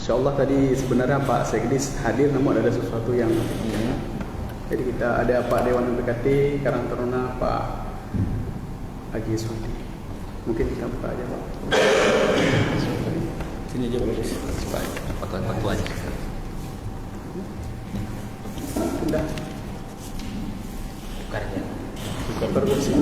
InsyaAllah tadi sebenarnya Pak Sekdis hadir, namun ada sesuatu yang jadi kita ada Pak Dewan PKT Karang Taruna Pak Haji Suhadi. Mungkin kita buka aja Pak. Sini aja Pak. Foto aja. Sudah. Bukan aja. Bukan bersih.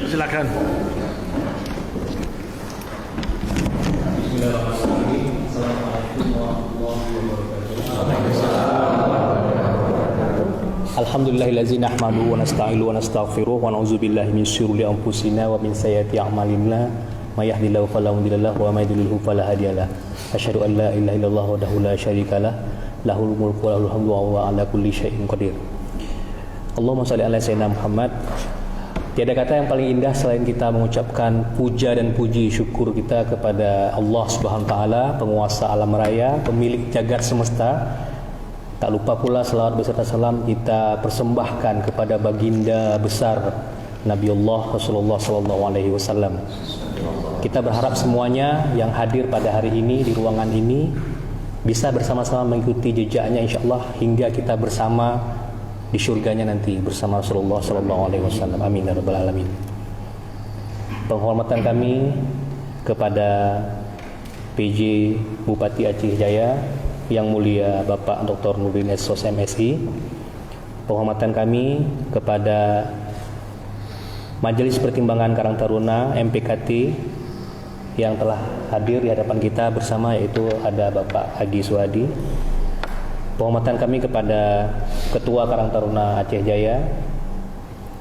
Silakan. Bismillahirrahmanirrahim. Assalamualaikum warahmatullahi wabarakatuh. Alhamdulillahillazi nahmaduhu wa nasta'inuhu wa nastaghfiruh wa na'udzu billahi min syururi anfusina wa min sayyiati a'malina may yahdihillahu fala mudilla lahu wa may yudlil fala hadiyalah. Asyhadu an la ilaha illallah wahdahu la syarikalah lahul mulku wa lahul hamdu wa huwa ala kulli syai'in qadir. Allahumma shalli ala sayyidina Muhammad. Tiada kata yang paling indah selain kita mengucapkan puja dan puji syukur kita kepada Allah Subhanahu wa taala, penguasa alam raya, pemilik jagat semesta. Tak lupa pula selawat beserta salam kita persembahkan kepada baginda besar Nabiullah Rasulullah sallallahu alaihi wasallam. Kita berharap semuanya yang hadir pada hari ini di ruangan ini bisa bersama-sama mengikuti jejaknya insyaallah hingga kita bersama di syurganya nanti bersama Rasulullah sallallahu alaihi wasallam. Amin ya rabbal alamin. Penghormatan kami kepada PJ Bupati Aceh Jaya Yang Mulia Bapak Dr. Nurdin Sos MSI. Penghormatan kami kepada Majelis Pertimbangan Karang Taruna MPKT yang telah hadir di hadapan kita bersama, yaitu ada Bapak Haji Suhadi. Penghormatan kami kepada Ketua Karang Taruna Aceh Jaya,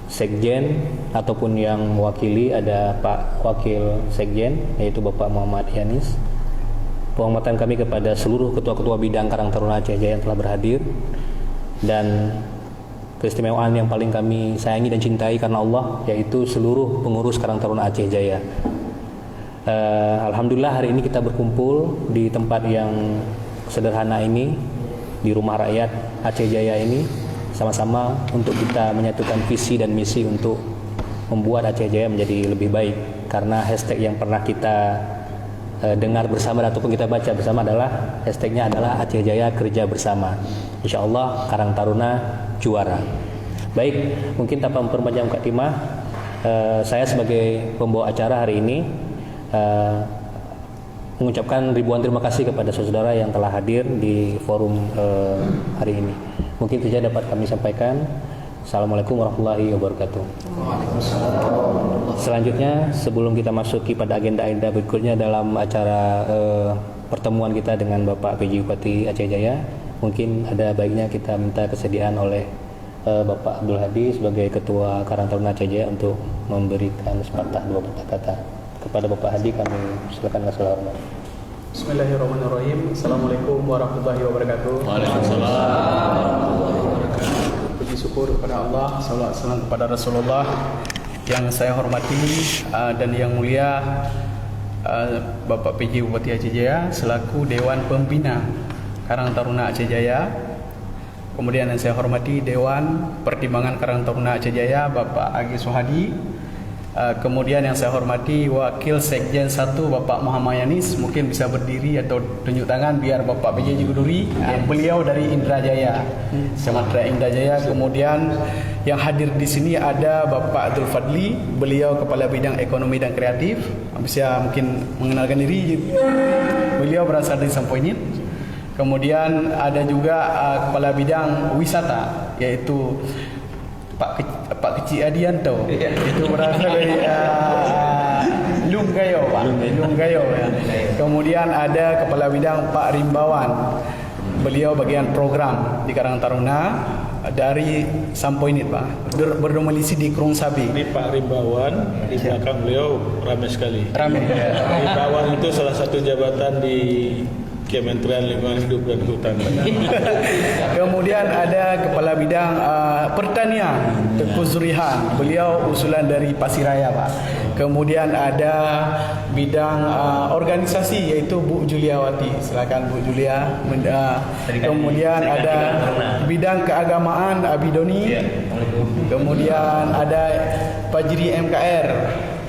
Sekjen ataupun yang mewakili ada Pak Wakil Sekjen yaitu Bapak Muhammad Yanis. Penghormatan kami kepada seluruh ketua-ketua bidang Karang Taruna Aceh Jaya yang telah berhadir, dan keistimewaan yang paling kami sayangi dan cintai karena Allah yaitu seluruh pengurus Karang Taruna Aceh Jaya. Alhamdulillah hari ini kita berkumpul di tempat yang sederhana ini, di rumah rakyat Aceh Jaya ini, sama-sama untuk kita menyatukan visi dan misi untuk membuat Aceh Jaya menjadi lebih baik. Karena hashtag yang pernah kita dengar bersama ataupun kita baca bersama adalah hashtagnya adalah Aceh Jaya kerja bersama. InsyaAllah Karang Taruna juara. Baik, mungkin tanpa memperpanjang mukadimah, saya sebagai pembawa acara hari ini mengucapkan ribuan terima kasih kepada saudara yang telah hadir di forum hari ini. Mungkin saja dapat kami sampaikan. Assalamualaikum warahmatullahi wabarakatuh. Selanjutnya, sebelum kita masuki pada agenda-agenda berikutnya dalam acara pertemuan kita dengan Bapak PJ Bupati Aceh Jaya, mungkin ada baiknya kita minta kesediaan oleh Bapak Abdul Hadi sebagai Ketua Karang Taruna Aceh Jaya untuk memberikan sepatah dua patah kata. Kepada Bapak Hadi kami silakan kasih hormat. Bismillahirrahmanirrahim. Assalamualaikum warahmatullahi wabarakatuh. Waalaikumsalam. Puji syukur kepada Allah, salawat salam kepada Rasulullah. Yang saya hormati dan yang mulia Bapak PJ Bupati Aceh Jaya selaku Dewan Pembina Karang Taruna Aceh Jaya. Kemudian yang saya hormati Dewan Pertimbangan Karang Taruna Aceh Jaya Bapak Haji Suhadi. Kemudian yang saya hormati Wakil Sekjen 1 Bapak Muhammad Yanis, mungkin bisa berdiri atau tunjuk tangan biar Bapak PJ Jiguduri. Beliau dari Indrajaya, Sumatera Indrajaya. Kemudian yang hadir di sini ada Bapak Abdul Fadli, beliau Kepala Bidang Ekonomi dan Kreatif. Bisa mungkin mengenalkan diri. Beliau berasal dari Sampoinit. Kemudian ada juga Kepala Bidang Wisata yaitu Pak Kecik Adianto, itu berasal dari Lunggayo, Pak. Lunggayo. Ya. Kemudian ada Kepala Bidang Pak Rimbawan, beliau bagian program di Karang Taruna dari Sampoinit, Pak. Berdomisili di Krung Sabi. Ini Pak Rimbawan, di belakang beliau ramai sekali. Ramai. Rimbawan itu salah satu jabatan di Kementerian Lingkungan Hidup dan Kehutanan. Kemudian ada Kepala Bidang Pertanian Tengku Zurihan, beliau usulan dari Pasiraya Pak. Kemudian ada bidang organisasi yaitu Bu Juliawati, silakan Bu Julia. Kemudian ada bidang keagamaan Abidoni. Kemudian ada Fajri MKR,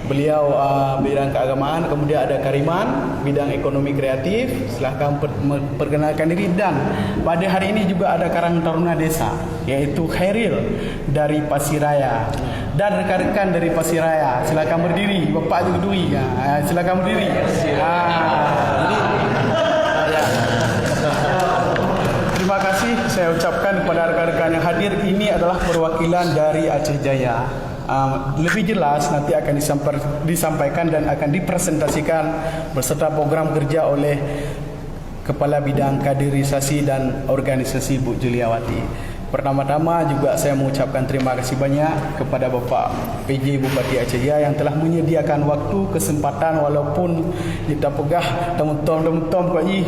beliau bidang keagamaan. Kemudian ada Kariman, bidang ekonomi kreatif. Silahkan perkenalkan diri. Dan pada hari ini juga ada Karang Taruna Desa, yaitu Khairil dari Pasiraya dan rekan-rekan dari Pasiraya. Silahkan berdiri, Bapak Dwi. Silahkan berdiri. Terima kasih saya ucapkan kepada rekan-rekan yang hadir. Ini adalah perwakilan dari Aceh Jaya. Lebih jelas nanti akan disampaikan dan akan dipresentasikan beserta program kerja oleh Kepala Bidang Kaderisasi dan Organisasi Bu Juliawati. Pertama-tama juga saya mengucapkan terima kasih banyak kepada Bapak PJ Bupati Aceh Jaya yang telah menyediakan waktu, kesempatan, walaupun kita pegah temutom Pak Ji.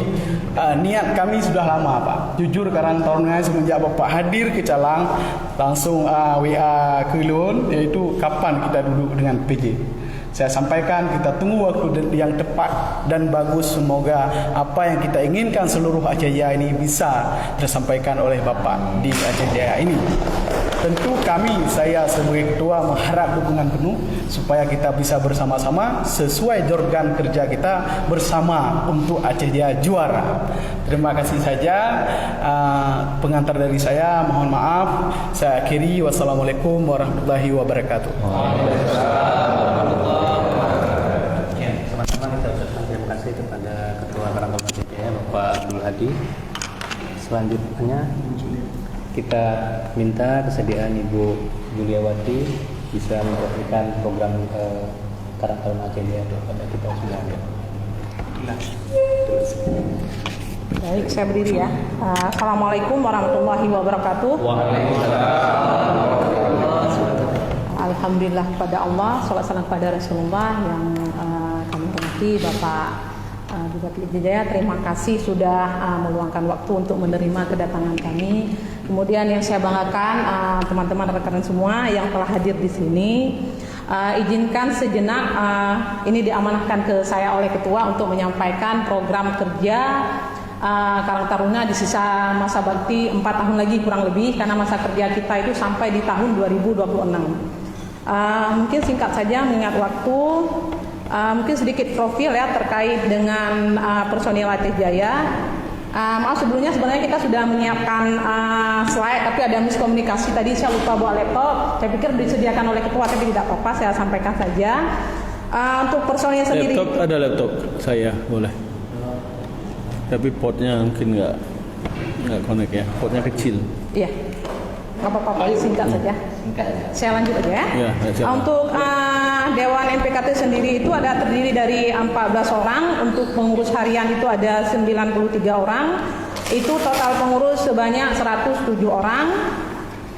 Niat kami sudah lama Pak. Jujur Karang Taruna semenjak Bapak hadir ke Calang langsung WA ke Lun, yaitu kapan kita duduk dengan PJ. Saya sampaikan kita tunggu waktu yang tepat dan bagus. Semoga apa yang kita inginkan seluruh Aceh Jaya ini bisa tersampaikan oleh Bapak di Aceh Jaya ini. Tentu kami, saya sebagai ketua mengharap dukungan penuh supaya kita bisa bersama-sama sesuai jorgan kerja kita bersama untuk Aceh Jaya juara. Terima kasih saja pengantar dari saya. Mohon maaf. Saya akhiri. Wassalamualaikum warahmatullahi wabarakatuh. Terima kasih kepada Ketua Karang Taruna Aceh Jaya Bapak Abdul Hadi. Selanjutnya kita minta kesediaan Ibu Juliawati bisa membagikan program Karang Taruna Aceh Jaya kepada kita semua. Baik, saya berdiri ya. Assalamualaikum warahmatullahi wabarakatuh. Alhamdulillah kepada Allah, salawat salam kepada Rasulullah yang kami hormati Bapak Bupati Aceh Jaya. Terima kasih sudah meluangkan waktu untuk menerima kedatangan kami. Kemudian yang saya banggakan teman-teman rekan semua yang telah hadir di sini. Izinkan sejenak ini diamanahkan ke saya oleh Ketua untuk menyampaikan program kerja Karang Taruna di sisa masa bakti 4 tahun lagi kurang lebih, karena masa kerja kita itu sampai di tahun 2026. Mungkin singkat saja mengingat waktu, mungkin sedikit profil ya terkait dengan personil Aceh Jaya. Maaf sebelumnya, sebenarnya kita sudah menyiapkan slide, tapi ada miskomunikasi tadi, saya lupa bawa laptop. Saya pikir disediakan oleh Ketua, tapi tidak apa-apa, saya sampaikan saja. Untuk personil sendiri. Laptop ada laptop saya boleh. Tapi portnya mungkin nggak connect ya, portnya kecil. Iya, nggak apa-apa, singkat saja. Saya lanjut aja ya. Untuk Dewan NPKT sendiri itu terdiri dari 14 orang. Untuk pengurus harian itu ada 93 orang. Itu total pengurus sebanyak 107 orang.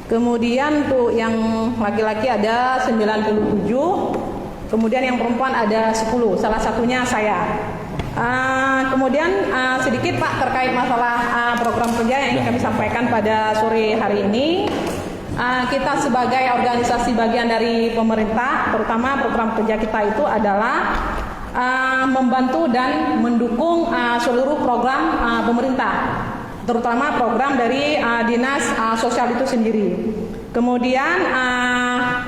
Kemudian untuk yang laki-laki ada 97. Kemudian yang perempuan ada 10. Salah satunya saya. Kemudian sedikit Pak terkait masalah program kerja yang ingin kami sampaikan pada sore hari ini. Kita sebagai organisasi bagian dari pemerintah, terutama program kerja kita itu adalah membantu dan mendukung seluruh program pemerintah, terutama program dari Dinas Sosial itu sendiri. Kemudian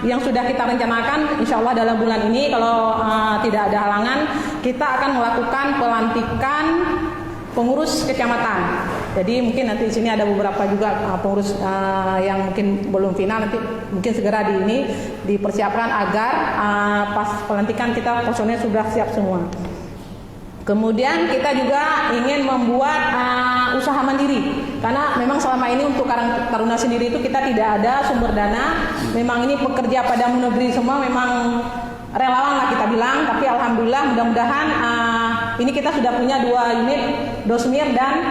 yang sudah kita rencanakan, insya Allah dalam bulan ini kalau tidak ada halangan, kita akan melakukan pelantikan pengurus kecamatan. Jadi mungkin nanti di sini ada beberapa juga pengurus yang mungkin belum final, nanti mungkin segera dipersiapkan agar pas pelantikan kita personilnya sudah siap semua. Kemudian kita juga ingin membuat usaha mandiri, karena memang selama ini untuk Karang Taruna sendiri itu kita tidak ada sumber dana. Memang ini pekerja pada negeri semua, memang relawan lah kita bilang. Tapi alhamdulillah mudah-mudahan ini kita sudah punya 2 unit Dosmir, dan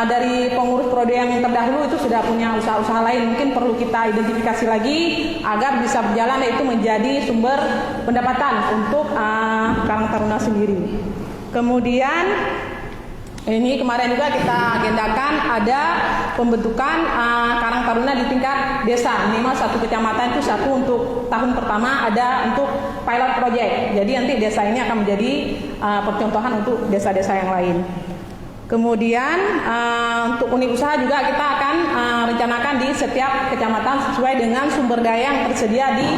dari pengurus prode yang terdahulu itu sudah punya usaha-usaha lain. Mungkin perlu kita identifikasi lagi agar bisa berjalan, yaitu menjadi sumber pendapatan untuk Karang Taruna sendiri. Kemudian Ini kemarin juga kita agendakan ada pembentukan Karang Taruna di tingkat desa. Minimal satu kecamatan itu satu untuk tahun pertama ada untuk pilot project. Jadi nanti desa ini akan menjadi percontohan untuk desa-desa yang lain. Kemudian untuk unit usaha juga kita akan rencanakan di setiap kecamatan sesuai dengan sumber daya yang tersedia di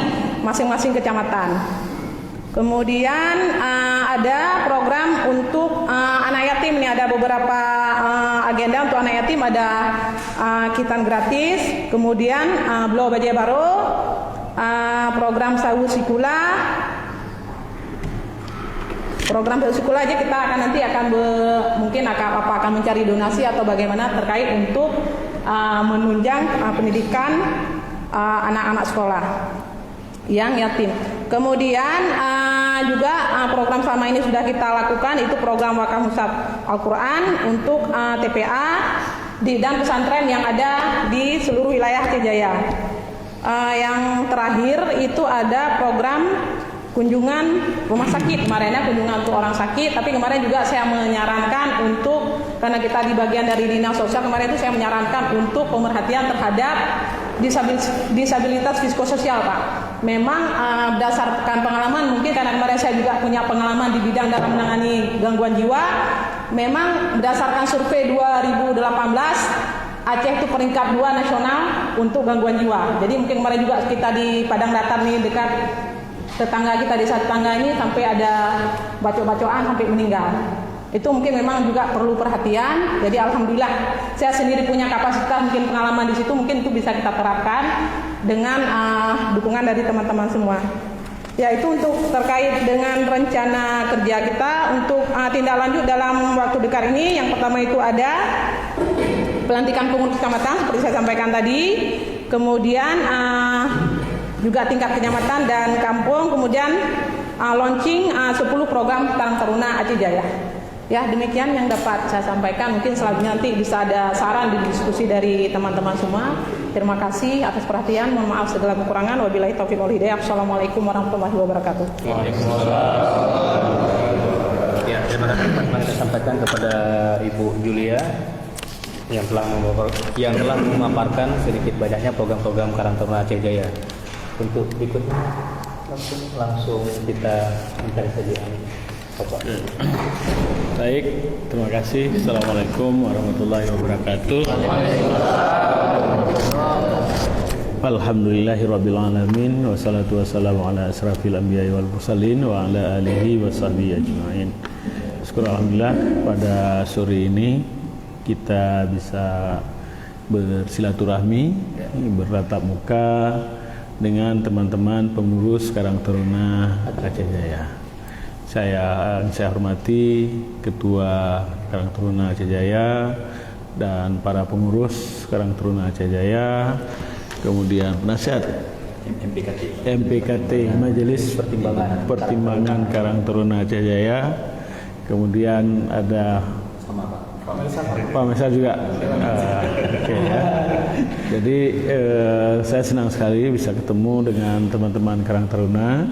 masing-masing kecamatan. Kemudian ada program untuk anak yatim. Ini ada beberapa agenda untuk anak yatim. Ada kitan gratis, kemudian Blo Baje Baro, program Sawu Sikula. Program Sawu Sikula aja kita akan mungkin akan mencari donasi atau bagaimana terkait untuk menunjang pendidikan anak-anak sekolah yang yatim. Kemudian juga program selama ini sudah kita lakukan itu program Wakaf Musab Al-Quran untuk TPA dan pesantren yang ada di seluruh wilayah Aceh Jaya. Yang terakhir itu ada program kunjungan rumah sakit. Kemarinnya kunjungan untuk orang sakit, tapi kemarin juga saya menyarankan untuk, karena kita di bagian dari dinas sosial, kemarin itu saya menyarankan untuk pemerhatian terhadap disabilitas psikososial, Pak. Memang berdasarkan pengalaman, mungkin karena kemarin saya juga punya pengalaman di bidang dalam menangani gangguan jiwa. Memang berdasarkan survei 2018, Aceh itu peringkat 2 nasional untuk gangguan jiwa. Jadi mungkin kemarin juga kita di Padang Datar nih dekat tetangga kita, desa tetangga ini sampai ada bacok-bacokan sampai meninggal. Itu mungkin memang juga perlu perhatian. Jadi alhamdulillah saya sendiri punya kapasitas, mungkin pengalaman di situ, mungkin itu bisa kita terapkan dengan dukungan dari teman-teman semua. Ya, itu untuk terkait dengan rencana kerja kita untuk tindak lanjut dalam waktu dekat ini. Yang pertama itu ada pelantikan pengurus kecamatan seperti saya sampaikan tadi. Kemudian juga tingkat kecamatan dan kampung. Kemudian launching 10 program Karang Taruna Aceh Jaya. Ya, demikian yang dapat saya sampaikan. Mungkin selanjutnya nanti bisa ada saran di diskusi dari teman-teman semua. Terima kasih atas perhatian. Mohon maaf segala kekurangan. Wabillahi taufiq wal hidayah. Assalamualaikum warahmatullahi wabarakatuh. Ya, terima kasih Pak. Saya sampaikan kepada Ibu Julia yang telah memaparkan sedikit banyaknya program-program Karang Taruna Aceh Jaya. Untuk berikutnya langsung kita minta saja. Baik, terima kasih. Assalamualaikum warahmatullahi wabarakatuh. Alhamdulillahirabbil alamin, wassalatu wassalamu ala asrafil anbiya'i wal mursalin wa ala alihi wa sahbihi ajma'in. Syukur alhamdulillah pada sore ini kita bisa bersilaturahmi, bertatap muka dengan teman-teman pengurus Karang Taruna Aceh Jaya. Saya hormati Ketua Karang Taruna Aceh Jaya dan para pengurus Karang Taruna Aceh Jaya, kemudian penasihat MPKT Majelis Pertimbangan Karang Taruna Aceh Jaya, kemudian ada Pak Mesar juga. Oke, ya. Jadi saya senang sekali bisa ketemu dengan teman-teman Karang Taruna.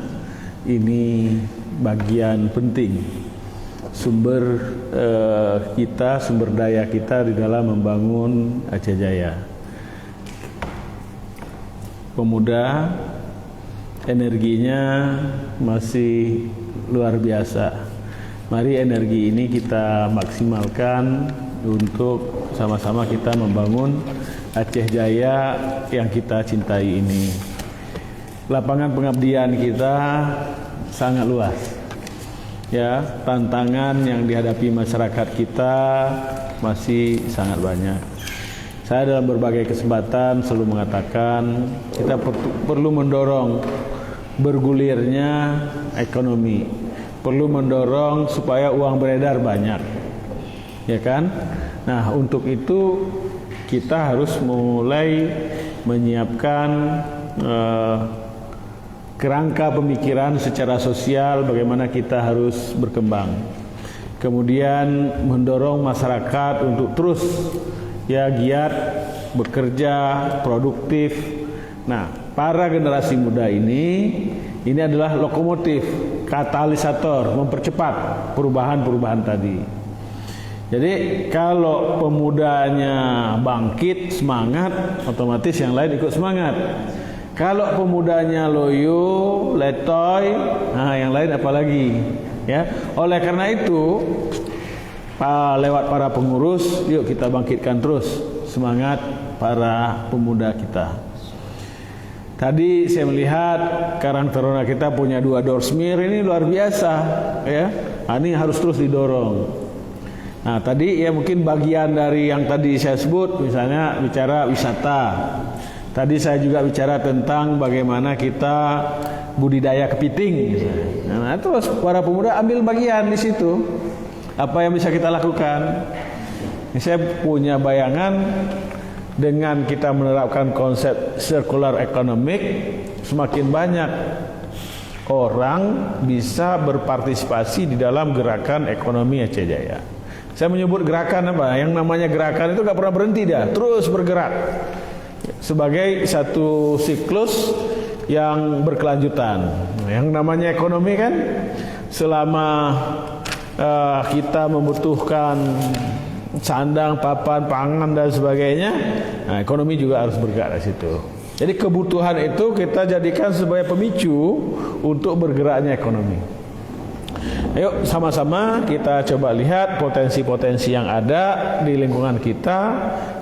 Ini bagian penting sumber daya kita di dalam membangun Aceh Jaya. Pemuda, energinya masih luar biasa. Mari energi ini kita maksimalkan untuk sama-sama kita membangun Aceh Jaya yang kita cintai ini. Lapangan pengabdian kita sangat luas. Ya, tantangan yang dihadapi masyarakat kita masih sangat banyak. Saya dalam berbagai kesempatan selalu mengatakan kita perlu mendorong bergulirnya ekonomi, perlu mendorong supaya uang beredar banyak, ya kan? Nah, untuk itu kita harus mulai menyiapkan kerangka pemikiran secara sosial bagaimana kita harus berkembang. Kemudian mendorong masyarakat untuk terus giat bekerja, produktif. Nah, para generasi muda ini adalah lokomotif, katalisator mempercepat perubahan-perubahan tadi. Jadi kalau pemudanya bangkit, semangat, otomatis yang lain ikut semangat. Kalau pemudanya loyo, letoy, nah yang lain apalagi, ya. Oleh karena itu, lewat para pengurus, yuk kita bangkitkan terus semangat para pemuda kita. Tadi saya melihat Karang Taruna kita punya 2 dorsmir, ini luar biasa, ya. Nah, ini harus terus didorong. Nah, tadi ya mungkin bagian dari yang tadi saya sebut, misalnya bicara wisata. Tadi saya juga bicara tentang bagaimana kita budidaya kepiting. Nah, terus para pemuda ambil bagian di situ. Apa yang bisa kita lakukan? Ini saya punya bayangan dengan kita menerapkan konsep circular economic, semakin banyak orang bisa berpartisipasi di dalam gerakan ekonomi Aceh Jaya. Saya menyebut gerakan apa? Yang namanya gerakan itu gak pernah berhenti dah, terus bergerak sebagai satu siklus yang berkelanjutan. Yang namanya ekonomi kan, selama kita membutuhkan sandang, papan, pangan dan sebagainya, nah, ekonomi juga harus bergerak di situ. Jadi kebutuhan itu kita jadikan sebagai pemicu untuk bergeraknya ekonomi. Ayo sama-sama kita coba lihat potensi-potensi yang ada di lingkungan kita,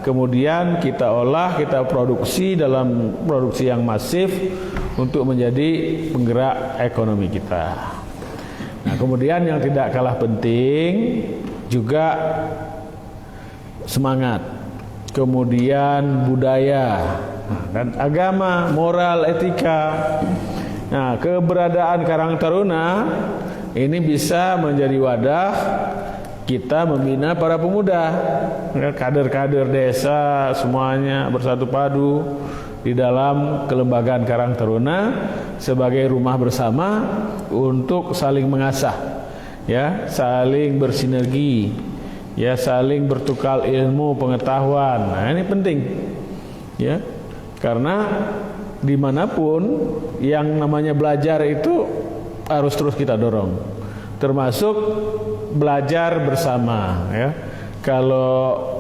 kemudian kita olah, kita produksi dalam produksi yang masif untuk menjadi penggerak ekonomi kita. Nah, kemudian yang tidak kalah penting juga semangat, kemudian budaya dan agama, moral, etika. Nah, keberadaan Karang Taruna ini bisa menjadi wadah kita membina para pemuda, kader-kader desa semuanya bersatu padu di dalam kelembagaan Karang Taruna sebagai rumah bersama untuk saling mengasah, ya, saling bersinergi, ya, saling bertukar ilmu pengetahuan. Nah, ini penting, ya, karena dimanapun yang namanya belajar itu harus terus kita dorong, termasuk belajar bersama, ya. Kalau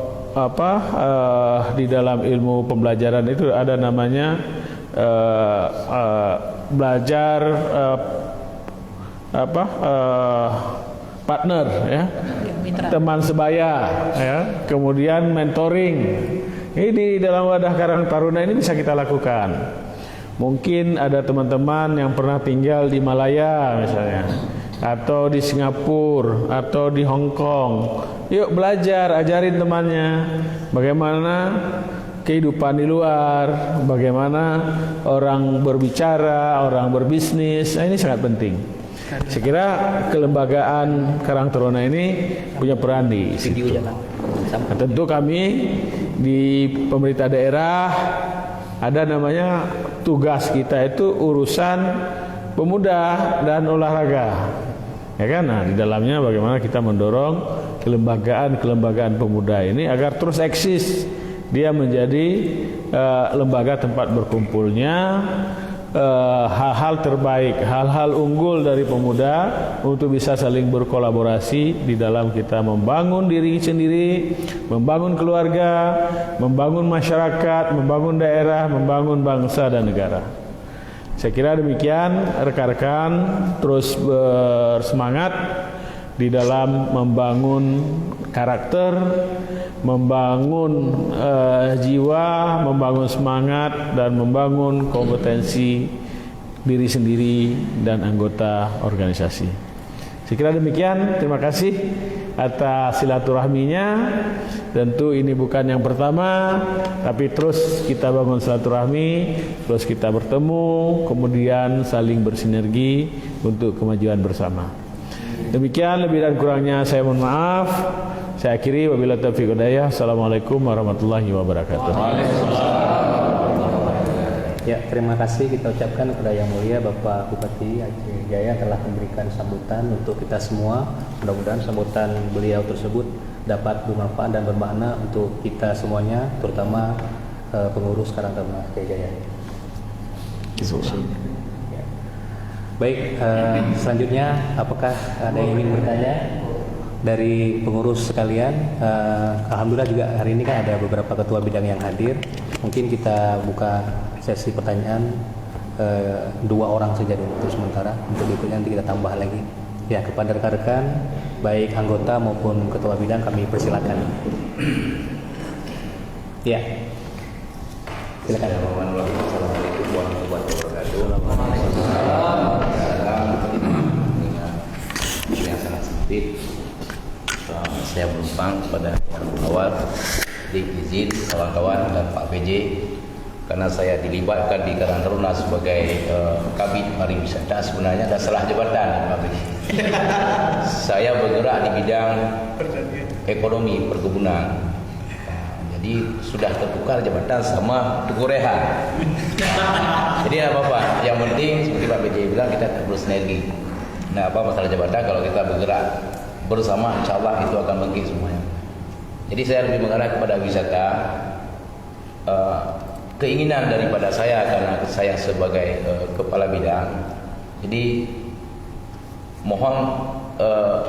di dalam ilmu pembelajaran itu ada namanya belajar partner, ya, teman sebaya, ya, kemudian mentoring. Ini di dalam wadah Karang Taruna ini bisa kita lakukan. Mungkin ada teman-teman yang pernah tinggal di Malaya misalnya, atau di Singapura, atau di Hong Kong. Yuk belajar, ajarin temannya bagaimana kehidupan di luar, bagaimana orang berbicara, orang berbisnis. Nah, ini sangat penting. Saya kira kelembagaan Karang Taruna ini punya peran di situ. Nah, tentu kami di pemerintah daerah ada namanya tugas kita itu urusan pemuda dan olahraga, ya kan? Nah, di dalamnya bagaimana kita mendorong kelembagaan pemuda ini agar terus eksis, dia menjadi lembaga tempat berkumpulnya hal-hal terbaik, hal-hal unggul dari pemuda untuk bisa saling berkolaborasi di dalam kita membangun diri sendiri, membangun keluarga, membangun masyarakat, membangun daerah, membangun bangsa dan negara. Saya kira demikian, rekan-rekan terus bersemangat di dalam membangun karakter, membangun jiwa, membangun semangat, dan membangun kompetensi diri sendiri dan anggota organisasi. Saya kira demikian, terima kasih atas silaturahminya. Tentu ini bukan yang pertama, tapi terus kita bangun silaturahmi, terus kita bertemu, kemudian saling bersinergi untuk kemajuan bersama. Demikian, lebih dan kurangnya saya mohon maaf. Saya akhiri, wabillahi taufiq wal hidayah. Assalamualaikum warahmatullahi wabarakatuh. Ya, terima kasih kita ucapkan kepada Yang Mulia Bapak Bupati Aceh Jaya telah memberikan sambutan untuk kita semua. Mudah-mudahan sambutan beliau tersebut dapat bermanfaat dan bermakna untuk kita semuanya, terutama pengurus Karang Taruna Aceh Jaya. Baik, selanjutnya apakah ada yang ingin bertanya? dari pengurus sekalian. Alhamdulillah juga hari ini kan ada beberapa ketua bidang yang hadir. Mungkin kita buka sesi pertanyaan 2 orang saja dulu untuk sementara. Untuk berikutnya nanti kita tambah lagi. Ya, kepada rekan-rekan baik anggota maupun ketua bidang kami persilakan. Ya. Silakan. Assalamualaikum warahmatullahi wabarakatuh. Yang sangat sempit. Saya menumpang pada yang awal diizin kawan-kawan dan Pak PJ karena saya dilibatkan di Karang Taruna sebagai kabid pariwisata. Sebenarnya ada salah jabatan Pak PJ. Saya bergerak di bidang ekonomi perkebunan. Jadi sudah tertukar jabatan sama Teguh Rehan. Jadi tidak apa-apa. Yang penting seperti Pak PJ bilang kita bersinergi. Nah, apa masalah jabatan kalau kita bergerak bersama, insya Allah itu akan bangkit semuanya. Jadi saya lebih mengarah kepada wisata. Keinginan daripada saya karena saya sebagai kepala bidang. Jadi mohon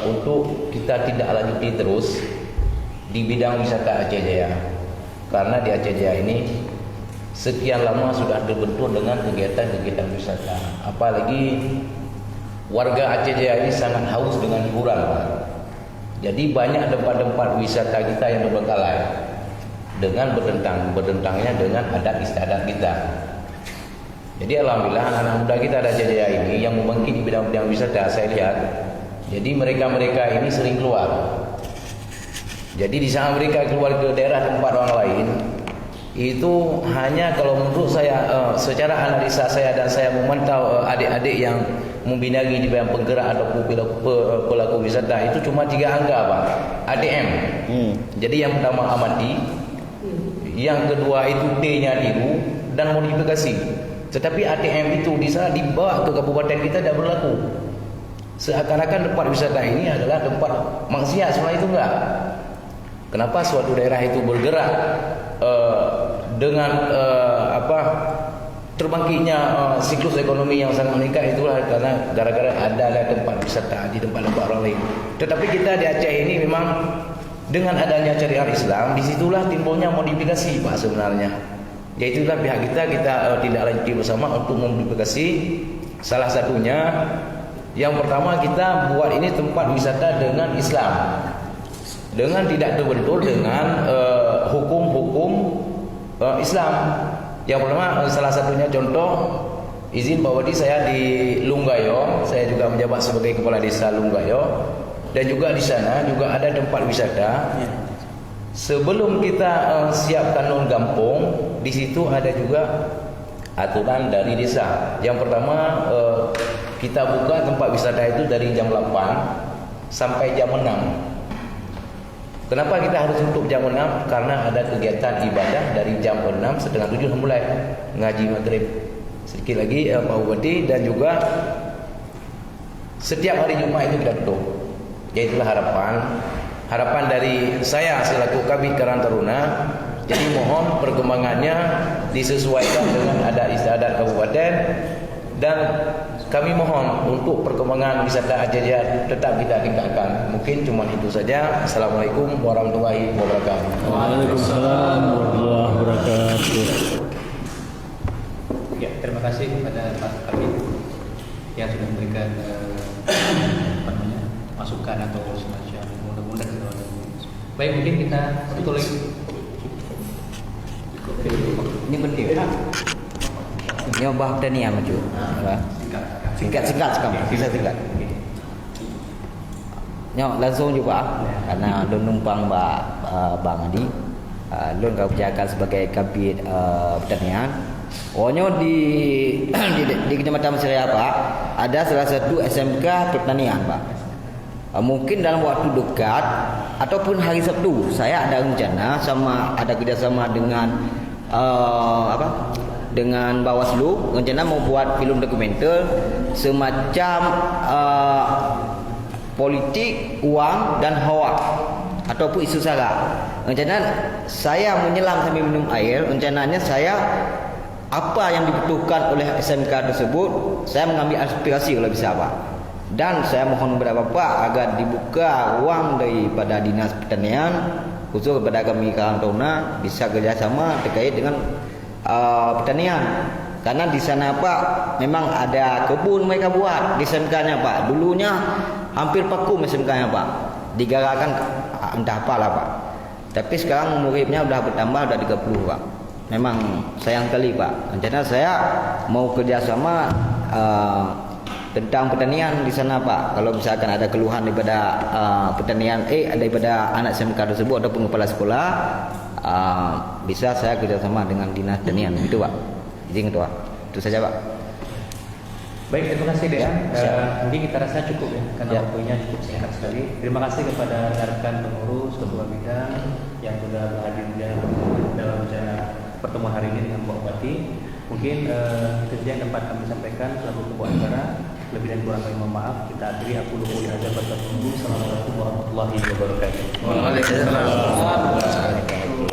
untuk kita tidak lanjuti terus di bidang wisata Aceh Jaya. Karena di Aceh Jaya ini sekian lama sudah terbentur dengan kegiatan-kegiatan wisata. Apalagi warga Aceh Jaya ini sangat haus dengan hiburan, Pak. Jadi banyak tempat-tempat wisata kita yang terbengkalai dengan berdentangnya dengan adat istiadat kita. Jadi alhamdulillah anak-anak muda kita ada Aceh Jaya ini yang membangkit di bidang-bidang wisata saya lihat. Jadi mereka-mereka ini sering keluar. Jadi di saat mereka keluar ke daerah tempat orang lain, itu hanya kalau menurut saya secara analisa saya dan saya memantau adik-adik yang membinagi di bidang penggerak ataupun pelaku wisata itu cuma 3 angka, Pak. ADM. Jadi yang pertama amati, yang kedua itu D-nya tiru dan modifikasi. Tetapi ATM itu di sana dibawa ke kabupaten kita tidak berlaku. Seakan-akan tempat wisata ini adalah tempat maksiat, sebenarnya itu enggak. Kenapa suatu daerah itu bergerak dengan terbangkitnya siklus ekonomi yang sangat meningkat, itulah karena gara-gara ada tempat wisata di tempat-tempat orang lain. Tetapi kita di Aceh ini memang dengan adanya syariat Islam, disitulah timbulnya modifikasi, Pak, sebenarnya. Yaitulah pihak kita tidak lanjuti bersama untuk memodifikasi. Salah satunya yang pertama kita buat ini tempat wisata dengan Islam, dengan tidak terbentur dengan hukum-hukum Islam. Yang pertama, salah satunya contoh izin Pak Wadi, saya di Lunggayo, saya juga menjabat sebagai kepala desa Lunggayo, dan juga di sana juga ada tempat wisata. Sebelum kita siapkan non kampung, di situ ada juga aturan dari desa. Yang pertama, kita buka tempat wisata itu dari jam 8 sampai jam 6. Kenapa kita harus tutup jam 6? Karena ada kegiatan ibadah dari jam 6 setengah 7 mulai ngaji maghrib. Sedikit lagi Pak Bupati, dan juga setiap hari Jumat itu kita tutup. Yaitulah harapan dari saya selaku Kabid Karang Taruna. Jadi mohon perkembangannya disesuaikan dengan adat istiadat kabupaten, dan kami mohon untuk perkembangan wisata Aceh Jaya tetap kita tingkatkan. Mungkin cuma itu saja. Assalamualaikum warahmatullahi wabarakatuh. Waalaikumsalam warahmatullahi wabarakatuh. Ya, terima kasih kepada Pak Kabid yang sudah memberikan masukan atau semacam mudah-mudahan. Baik, mungkin kita satu lagi. Ini penting. Ini obah Dania maju. Singkat sekali, bisa singkat. Nyok langsung juga karena lu numpang Bang Adi. Lu kau jaga sebagai kabid pertanian. Pokoknya di Kecamatan Mesiraya, Pak, ada salah satu SMK pertanian, Pak. Mungkin dalam waktu dekat ataupun hari Sabtu saya ada rencana ada kerjasama dengan dengan Bawaslu, rencana mau buat film dokumenter semacam politik, uang dan hawa ataupun isu sara. Rencana saya menyelam sambil minum air. Rencananya saya apa yang dibutuhkan oleh SMK tersebut saya mengambil aspirasi kalau bisa, Pak. Dan saya mohon kepada Bapak agar dibuka ruang daripada Dinas Pertanian khusus kepada kami Karang Taruna bisa kerjasama terkait dengan pertanian. Karena di sana Pak memang ada kebun mereka buat di SMK-nya Pak. Dulunya hampir vakum SMK-nya Pak. Digarakan entah apalah Pak. Tapi sekarang muridnya sudah bertambah, sudah 30 Pak. Memang sayang sekali Pak. Rencana saya mau kerjasama tentang pertanian di sana Pak. Kalau misalkan ada keluhan daripada pertanian daripada anak SMK tersebut ataupun kepala sekolah, bisa saya kerjasama dengan Dinas Pertanian. Gitu Pak. Izin Ketua. Itu saja Pak. Baik, terima kasih Dean. Mungkin kita rasa cukup ya, karena waktunya cukup singkat sekali. Terima kasih kepada rekan pengurus, ketua bidang yang sudah berhadir dalam acara pertemuan hari ini dengan Pak Bupati. Mungkin itu saja yang dapat kami sampaikan selaku ketua acara. Lebih dan kurang kami mohon maaf. Kita akhiri aku dulu aja bertemu. Assalamualaikum warahmatullahi wabarakatuh. Waalaikumsalam.